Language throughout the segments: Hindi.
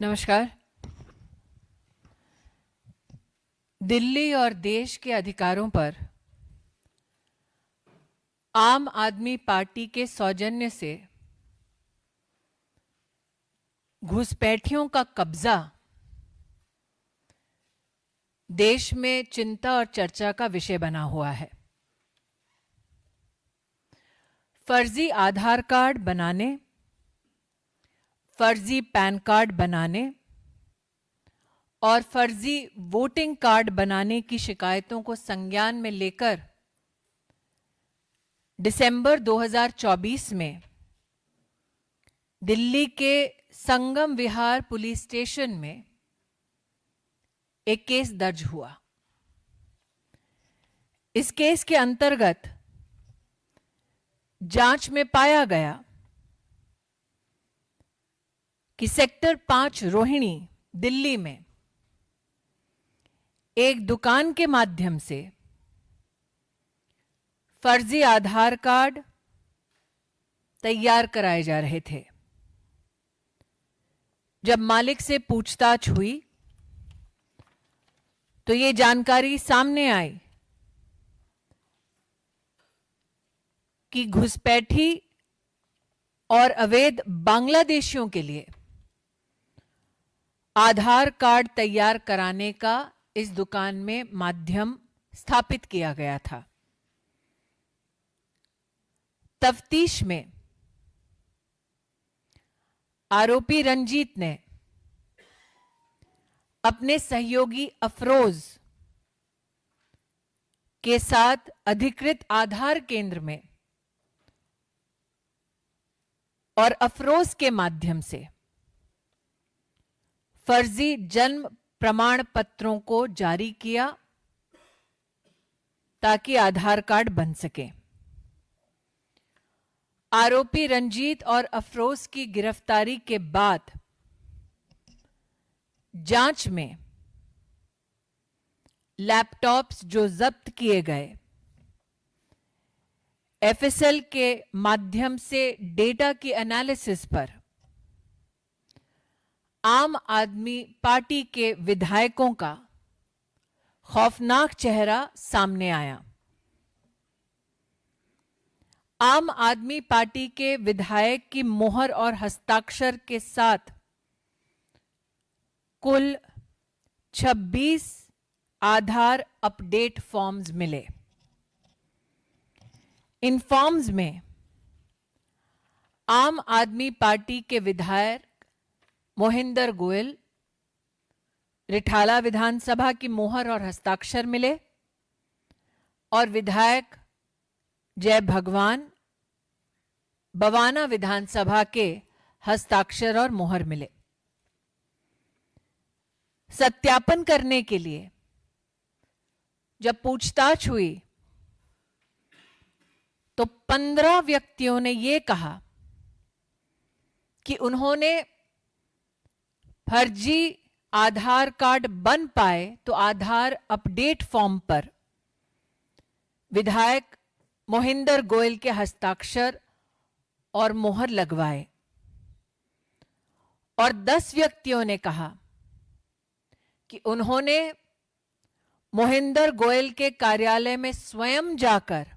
नमस्कार। दिल्ली और देश के अधिकारों पर आम आदमी पार्टी के सौजन्य से घुसपैठियों का कब्जा देश में चिंता और चर्चा का विषय बना हुआ है। फर्जी आधार कार्ड बनाने, फर्जी पैन कार्ड बनाने और फर्जी वोटिंग कार्ड बनाने की शिकायतों को संज्ञान में लेकर दिसंबर 2024 में दिल्ली के संगम विहार पुलिस स्टेशन में एक केस दर्ज हुआ। इस केस के अंतर्गत जांच में पाया गया कि सेक्टर 5 रोहिणी दिल्ली में एक दुकान के माध्यम से फर्जी आधार कार्ड तैयार कराए जा रहे थे। जब मालिक से पूछताछ हुई तो ये जानकारी सामने आई कि घुसपैठी और अवैध बांग्लादेशियों के लिए आधार कार्ड तैयार कराने का इस दुकान में माध्यम स्थापित किया गया था। तफ्तीश में आरोपी रंजीत ने अपने सहयोगी अफरोज के साथ अधिकृत आधार केंद्र में और अफरोज के माध्यम से फर्जी जन्म प्रमाण पत्रों को जारी किया ताकि आधार कार्ड बन सके। आरोपी रंजीत और अफरोज की गिरफ्तारी के बाद जांच में लैपटॉप्स जो जब्त किए गए, एफएसएल के माध्यम से डेटा की एनालिसिस पर आम आदमी पार्टी के विधायकों का खौफनाक चेहरा सामने आया। आम आदमी पार्टी के विधायक की मोहर और हस्ताक्षर के साथ कुल 26 आधार अपडेट फॉर्म्स मिले। इन फॉर्म्स में आम आदमी पार्टी के विधायक मोहिंदर गोयल, रिठाला विधानसभा की मोहर और हस्ताक्षर मिले और विधायक जय भगवान, बवाना विधानसभा के हस्ताक्षर और मोहर मिले। सत्यापन करने के लिए जब पूछताछ हुई तो 15 व्यक्तियों ने यह कहा कि उन्होंने फर्जी आधार कार्ड बन पाए तो आधार अपडेट फॉर्म पर विधायक मोहिंदर गोयल के हस्ताक्षर और मोहर लगवाए और 10 व्यक्तियों ने कहा कि उन्होंने मोहिंदर गोयल के कार्यालय में स्वयं जाकर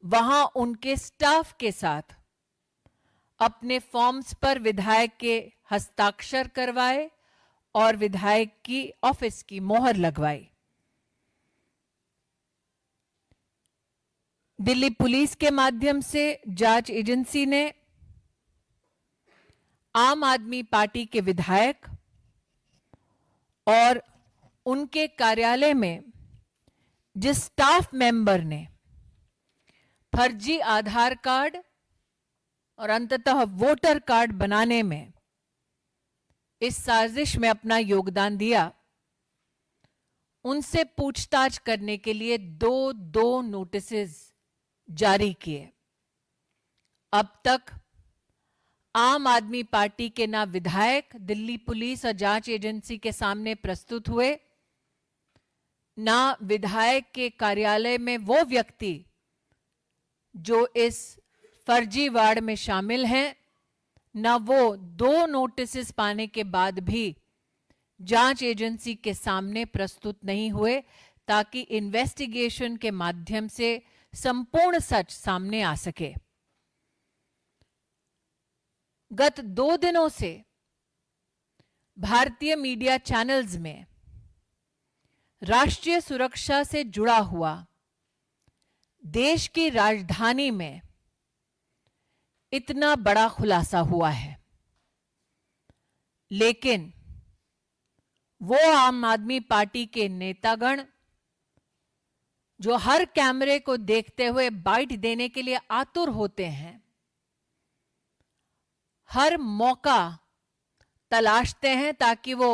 वहां उनके स्टाफ के साथ अपने फॉर्म्स पर विधायक के हस्ताक्षर करवाए और विधायक की ऑफिस की मोहर लगवाई। दिल्ली पुलिस के माध्यम से जांच एजेंसी ने आम आदमी पार्टी के विधायक और उनके कार्यालय में जिस स्टाफ मेंबर ने फर्जी आधार कार्ड और अंततः वोटर कार्ड बनाने में इस साजिश में अपना योगदान दिया, उनसे पूछताछ करने के लिए दो नोटिसेस जारी किए। अब तक आम आदमी पार्टी के ना विधायक दिल्ली पुलिस और जांच एजेंसी के सामने प्रस्तुत हुए, ना विधायक के कार्यालय में वो व्यक्ति जो इस फर्जीवाड़ में शामिल हैं, न वो 2 नोटिस पाने के बाद भी जांच एजेंसी के सामने प्रस्तुत नहीं हुए ताकि इन्वेस्टिगेशन के माध्यम से संपूर्ण सच सामने आ सके। गत 2 दिनों से भारतीय मीडिया चैनल्स में राष्ट्रीय सुरक्षा से जुड़ा हुआ देश की राजधानी में इतना बड़ा खुलासा हुआ है, लेकिन वो आम आदमी पार्टी के नेतागण जो हर कैमरे को देखते हुए बाइट देने के लिए आतुर होते हैं, हर मौका तलाशते हैं ताकि वो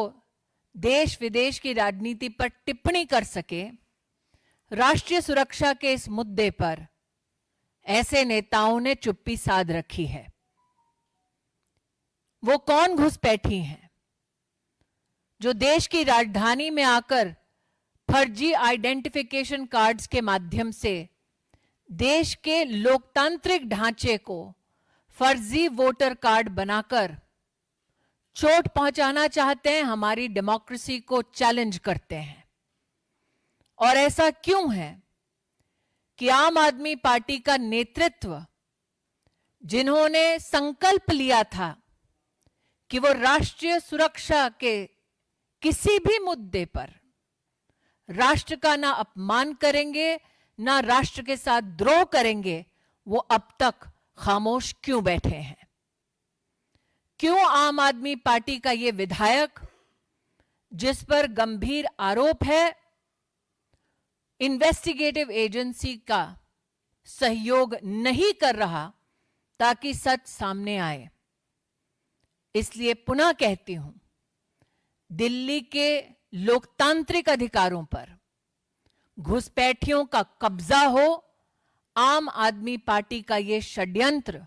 देश विदेश की राजनीति पर टिप्पणी कर सके, राष्ट्रीय सुरक्षा के इस मुद्दे पर ऐसे नेताओं ने चुप्पी साध रखी है। वो कौन घुसपैठी हैं जो देश की राजधानी में आकर फर्जी आइडेंटिफिकेशन कार्ड्स के माध्यम से देश के लोकतांत्रिक ढांचे को फर्जी वोटर कार्ड बनाकर चोट पहुंचाना चाहते हैं, हमारी डेमोक्रेसी को चैलेंज करते हैं। और ऐसा क्यों है कि आम आदमी पार्टी का नेतृत्व, जिन्होंने संकल्प लिया था कि वो राष्ट्रीय सुरक्षा के किसी भी मुद्दे पर राष्ट्र का ना अपमान करेंगे ना राष्ट्र के साथ द्रोह करेंगे, वो अब तक खामोश क्यों बैठे हैं? क्यों आम आदमी पार्टी का ये विधायक, जिस पर गंभीर आरोप है, इन्वेस्टिगेटिव एजेंसी का सहयोग नहीं कर रहा ताकि सच सामने आए? इसलिए पुनः कहती हूं, दिल्ली के लोकतांत्रिक अधिकारों पर घुसपैठियों का कब्जा हो, आम आदमी पार्टी का यह षड्यंत्र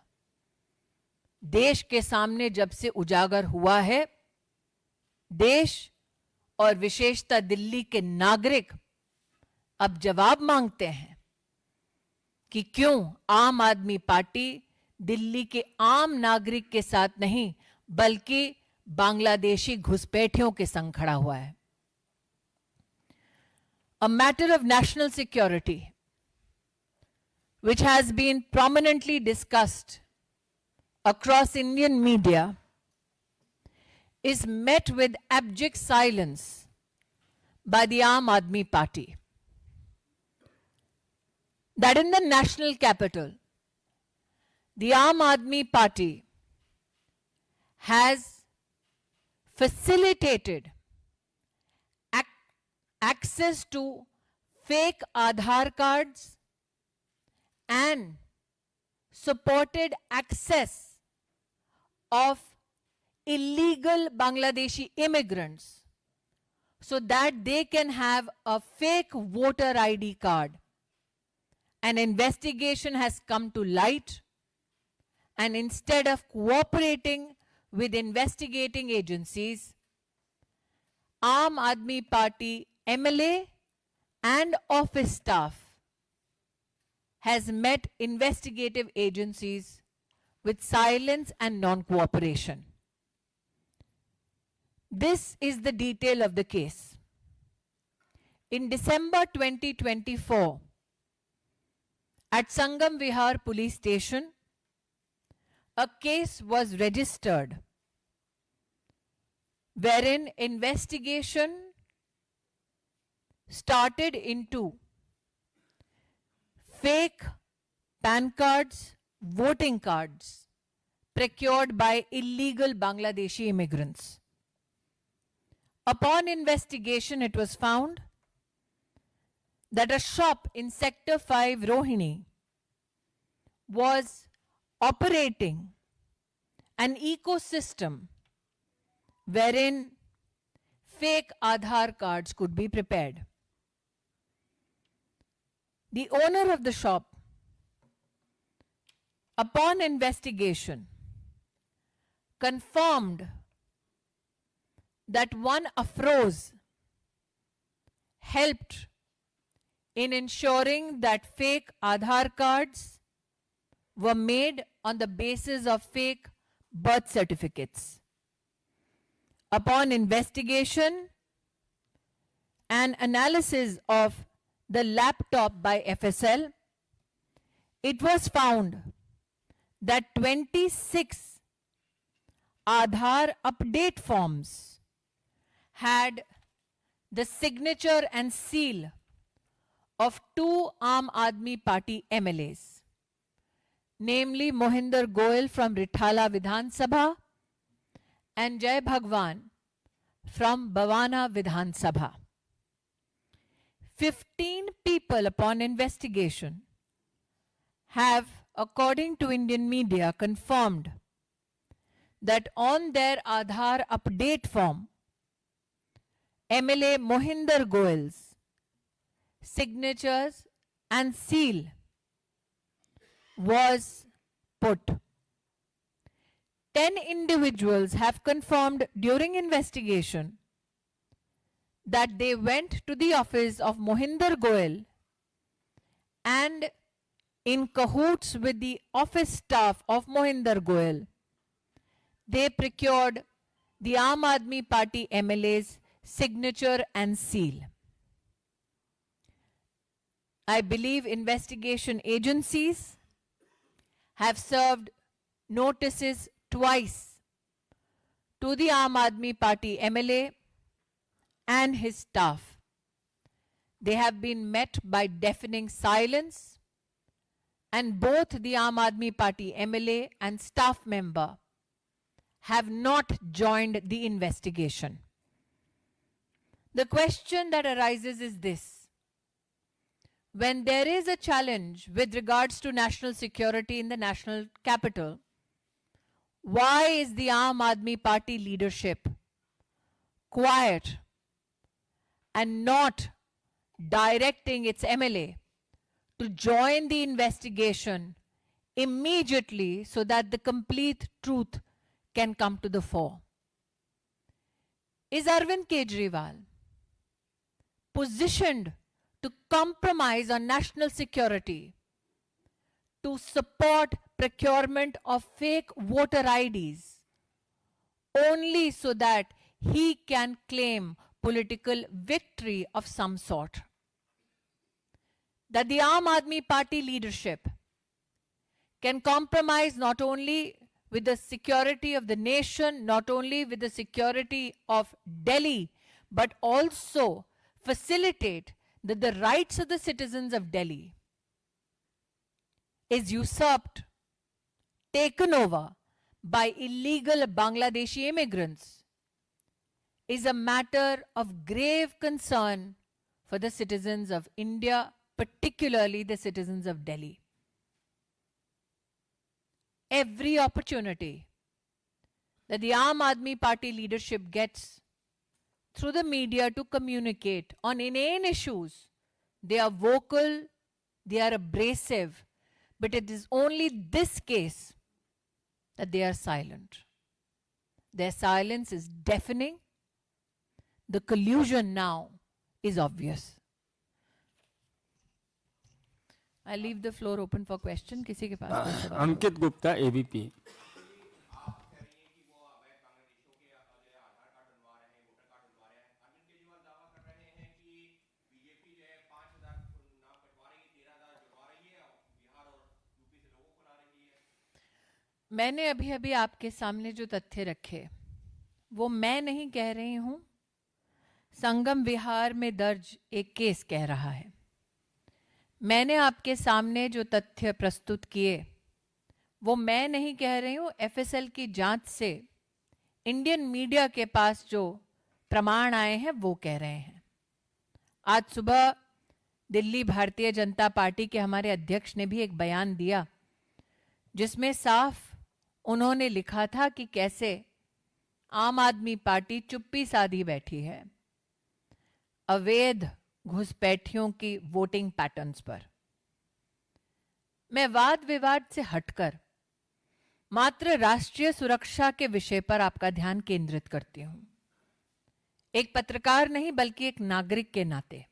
देश के सामने जब से उजागर हुआ है, देश और विशेषतः दिल्ली के नागरिक अब जवाब मांगते हैं कि क्यों आम आदमी पार्टी दिल्ली के आम नागरिक के साथ नहीं बल्कि बांग्लादेशी घुसपैठियों के संग खड़ा हुआ है। A matter of national security, which has been prominently discussed across Indian media, is met with abject silence by the Aam Aadmi Party. That in the national capital, the Aam Aadmi Party has facilitated access to fake Aadhaar cards and supported access of illegal Bangladeshi immigrants so that they can have a fake voter ID card. An investigation has come to light, and instead of cooperating with investigating agencies, Aam Aadmi Party MLA and office staff has met investigative agencies with silence and non-cooperation. This is the detail of the case. In December 2024, at Sangam Vihar police station, a case was registered wherein investigation started into fake PAN cards, voting cards procured by illegal Bangladeshi immigrants. Upon investigation, it was found that a shop in Sector 5 Rohini was operating an ecosystem wherein fake Aadhaar cards could be prepared. The owner of the shop, upon investigation, confirmed that one Afroz helped in ensuring that fake Aadhaar cards were made on the basis of fake birth certificates. Upon investigation and analysis of the laptop by FSL, it was found that 26 Aadhaar update forms had the signature and seal of 2 Aam Aadmi Party MLAs, namely Mohinder Goel from Rithala Vidhan Sabha and Jai Bhagwan from Bhawana Vidhan Sabha. 15 people upon investigation have, according to Indian media, confirmed that on their Aadhaar update form, MLA Mohinder Goel's signatures and seal was put. 10 individuals have confirmed during investigation that they went to the office of Mohinder Goel and, in cahoots with the office staff of Mohinder Goel, they procured the Aam Aadmi Party MLA's signature and seal. I believe investigation agencies have served notices twice to the Aam Aadmi Party MLA and his staff. They have been met by deafening silence, and both the Aam Aadmi Party MLA and staff member have not joined the investigation. The question that arises is this: when there is a challenge with regards to national security in the national capital, why is the Aam Aadmi Party leadership quiet and not directing its MLA to join the investigation immediately so that the complete truth can come to the fore? Is Arvind Kejriwal positioned to compromise on national security to support procurement of fake voter IDs only so that he can claim political victory of some sort? That the Aam Aadmi Party leadership can compromise not only with the security of the nation, not only with the security of Delhi, but also facilitate that the rights of the citizens of Delhi is usurped, taken over by illegal Bangladeshi immigrants, is a matter of grave concern for the citizens of India, particularly the citizens of Delhi. Every opportunity that the Aam Aadmi Party leadership gets through the media to communicate on inane issues, they are vocal, they are abrasive, but it is only this case that they are silent. Their silence is deafening. The collusion now is obvious. I leave the floor open for question. किसी के पास कोई सवाल? अंकित गुप्ता, ABP. मैंने अभी अभी आपके सामने जो तथ्य रखे वो मैं नहीं कह रही हूं, संगम विहार में दर्ज एक केस कह रहा है। मैंने आपके सामने जो तथ्य प्रस्तुत किए वो मैं नहीं कह रही हूं, FSL की जांच से इंडियन मीडिया के पास जो प्रमाण आए हैं वो कह रहे हैं। आज सुबह दिल्ली भारतीय जनता पार्टी के हमारे अध्यक्ष ने भी एक बयान दिया जिसमें साफ उन्होंने लिखा था कि कैसे आम आदमी पार्टी चुप्पी साधी बैठी है अवैध घुसपैठियों की वोटिंग पैटर्न्स पर। मैं वाद विवाद से हटकर मात्र राष्ट्रीय सुरक्षा के विषय पर आपका ध्यान केंद्रित करती हूं। एक पत्रकार नहीं बल्कि एक नागरिक के नाते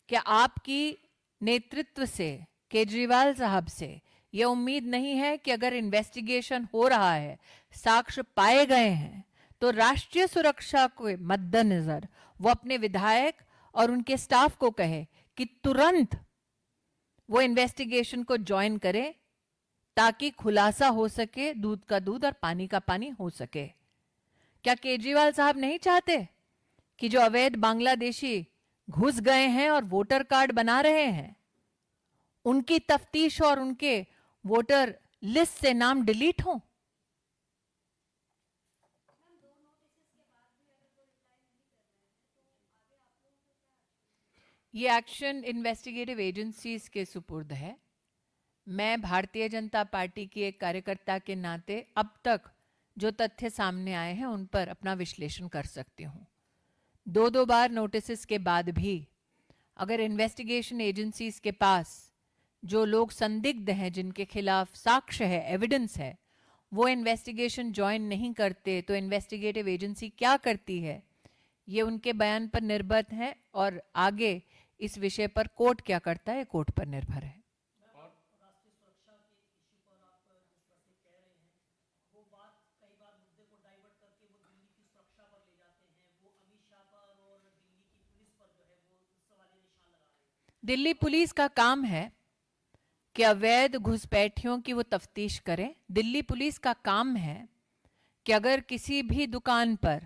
क्या आपकी नेतृत्व से, केजरीवाल साहब से ये उम्मीद नहीं है कि अगर इन्वेस्टिगेशन हो रहा है, साक्ष्य पाए गए हैं, तो राष्ट्रीय सुरक्षा के मद्देनजर वो अपने विधायक और उनके स्टाफ को कहे कि तुरंत वो इन्वेस्टिगेशन को ज्वाइन करे, ताकि खुलासा हो सके, दूध का दूध और पानी का पानी हो सके। क्या केजरीवाल साहब नहीं चाहते कि जो अवैध बांग्लादेशी घुस गए हैं और वोटर कार्ड बना रहे हैं, उनकी तफ्तीश और उनके वोटर लिस्ट से नाम डिलीट हो? ये एक्शन इन्वेस्टिगेटिव एजेंसीज के सुपुर्द है। मैं भारतीय जनता पार्टी की एक कार्यकर्ता के नाते अब तक जो तथ्य सामने आए हैं उन पर अपना विश्लेषण कर सकती हूँ। दो बार नोटिस के बाद भी अगर इन्वेस्टिगेशन एजेंसीज के पास जो लोग संदिग्ध हैं, जिनके खिलाफ साक्ष्य है, एविडेंस है, वो इन्वेस्टिगेशन ज्वाइन नहीं करते, तो इन्वेस्टिगेटिव एजेंसी क्या करती है, ये उनके बयान पर निर्भर है। और आगे इस विषय पर कोर्ट क्या करता है, कोर्ट पर निर्भर है। दिल्ली पुलिस का काम है कि अवैध घुसपैठियों की वो तफ्तीश करें। दिल्ली पुलिस का काम है कि अगर किसी भी दुकान पर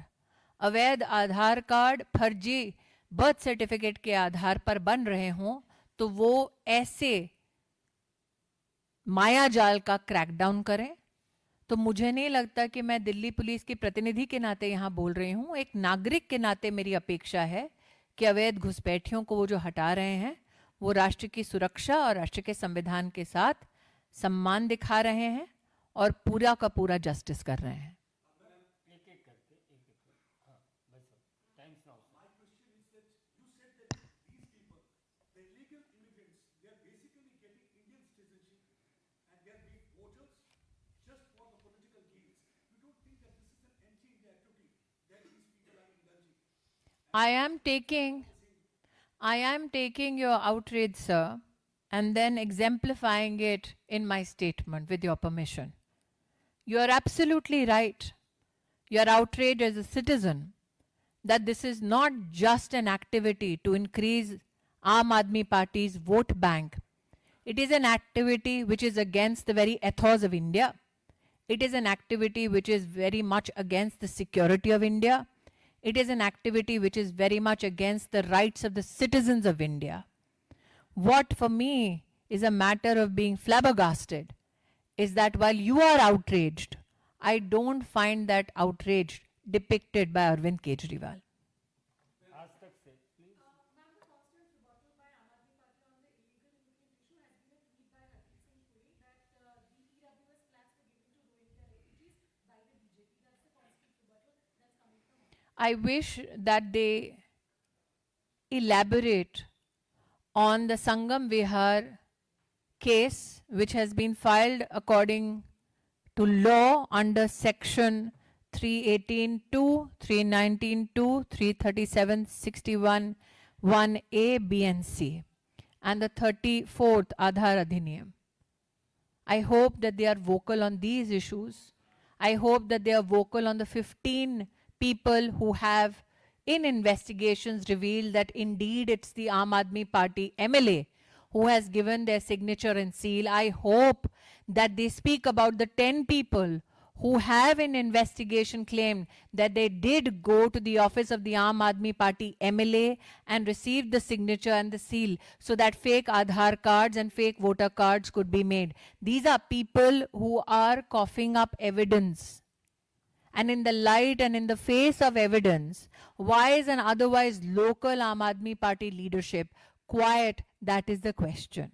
अवैध आधार कार्ड, फर्जी बर्थ सर्टिफिकेट के आधार पर बन रहे हों, तो वो ऐसे मायाजाल का क्रैकडाउन करें। तो मुझे नहीं लगता कि मैं दिल्ली पुलिस की प्रतिनिधि के नाते यहाँ बोल रही हूँ, एक नागरिक के नाते मेरी अपेक्षा है कि अवैध घुसपैठियों को वो जो हटा रहे हैं, वो राष्ट्र की सुरक्षा और राष्ट्र के संविधान के साथ सम्मान दिखा रहे हैं और पूरा का पूरा जस्टिस कर रहे हैं। I am taking your outrage, sir, and then exemplifying it in my statement with your permission. You are absolutely right. You are outraged as a citizen that this is not just an activity to increase Aam Aadmi Party's vote bank. It is an activity which is against the very ethos of India. It is an activity which is very much against the security of India. It is an activity which is very much against the rights of the citizens of India. What for me is a matter of being flabbergasted is that while you are outraged, I don't find that outrage depicted by Arvind Kejriwal. I wish that they elaborate on the Sangam Vihar case, which has been filed according to law under section 318(2), 319(2), 337(61), 1A, B and C, and the 34th Aadhaar Adhiniyam. I hope that they are vocal on these issues. I hope that they are vocal on the 15 people who have in investigations revealed that indeed it's the Aam Aadmi Party MLA who has given their signature and seal. I hope that they speak about the 10 people who have in investigation claimed that they did go to the office of the Aam Aadmi Party MLA and received the signature and the seal so that fake Aadhaar cards and fake voter cards could be made. These are people who are coughing up evidence. And in the light and in the face of evidence, why is an otherwise local Aam Aadmi Party leadership quiet? That is the question.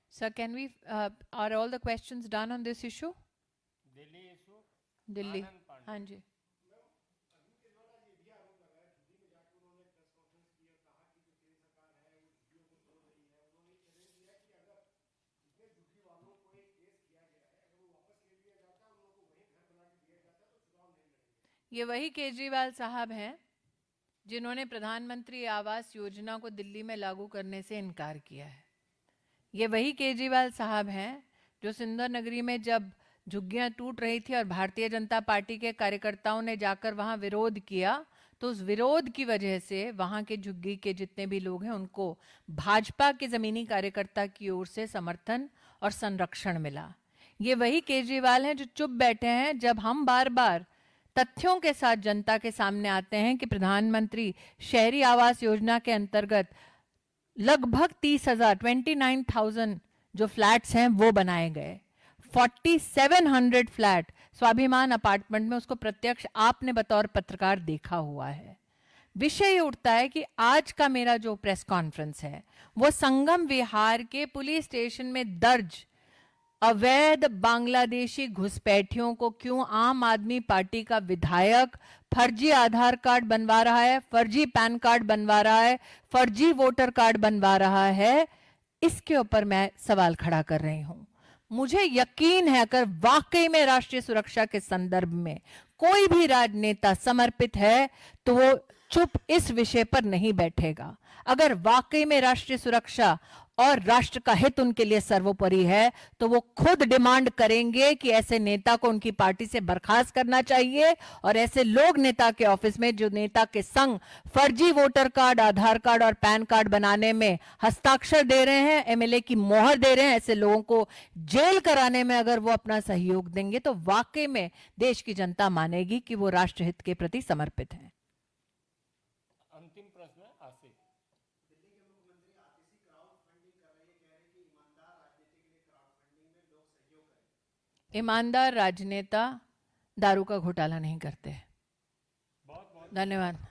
Sir, can we, are all the questions done on this issue? Delhi issue. Delhi. हाँ जी. ये वही केजरीवाल साहब हैं जिन्होंने प्रधानमंत्री आवास योजना को दिल्ली में लागू करने से इनकार किया है। ये वही केजरीवाल साहब हैं जो सुंदर नगरी में जब झुग्गियां टूट रही थी और भारतीय जनता पार्टी के कार्यकर्ताओं ने जाकर वहां विरोध किया, तो उस विरोध की वजह से वहां के झुग्गी के जितने भी लोग हैं उनको भाजपा के जमीनी कार्यकर्ता की ओर से समर्थन और संरक्षण मिला। ये वही केजरीवाल हैं जो चुप बैठे हैं जब हम बार बार तथ्यों के साथ जनता के सामने आते हैं कि प्रधानमंत्री शहरी आवास योजना के अंतर्गत लगभग 29,000 जो फ्लैट्स हैं वो बनाए गए। 4700 फ्लैट स्वाभिमान अपार्टमेंट में, उसको प्रत्यक्ष आपने बतौर पत्रकार देखा हुआ है। विषय ये उठता है कि आज का मेरा जो प्रेस कॉन्फ्रेंस है वो संगम विहार के पुलिस स्टेशन में दर्ज अवैध बांग्लादेशी घुसपैठियों को क्यों आम आदमी पार्टी का विधायक फर्जी आधार कार्ड बनवा रहा है, फर्जी पैन कार्ड बनवा रहा है, फर्जी वोटर कार्ड बनवा रहा है, इसके ऊपर मैं सवाल खड़ा कर रही हूं। मुझे यकीन है अगर वाकई में राष्ट्रीय सुरक्षा के संदर्भ में कोई भी राजनेता समर्पित है तो वो चुप इस विषय पर नहीं बैठेगा। अगर वाकई में राष्ट्रीय सुरक्षा और राष्ट्र का हित उनके लिए सर्वोपरि है तो वो खुद डिमांड करेंगे कि ऐसे नेता को उनकी पार्टी से बर्खास्त करना चाहिए और ऐसे लोग नेता के ऑफिस में जो नेता के संग फर्जी वोटर कार्ड, आधार कार्ड और पैन कार्ड बनाने में हस्ताक्षर दे रहे हैं, एमएलए की मोहर दे रहे हैं, ऐसे लोगों को जेल कराने में अगर वो अपना सहयोग देंगे तो वाकई में देश की जनता मानेगी कि वो राष्ट्रहित के प्रति समर्पित है। अंतिम प्रश्न आसिफ। ईमानदार राजनेता दारू का घोटाला नहीं करते। बहुत बहुत धन्यवाद।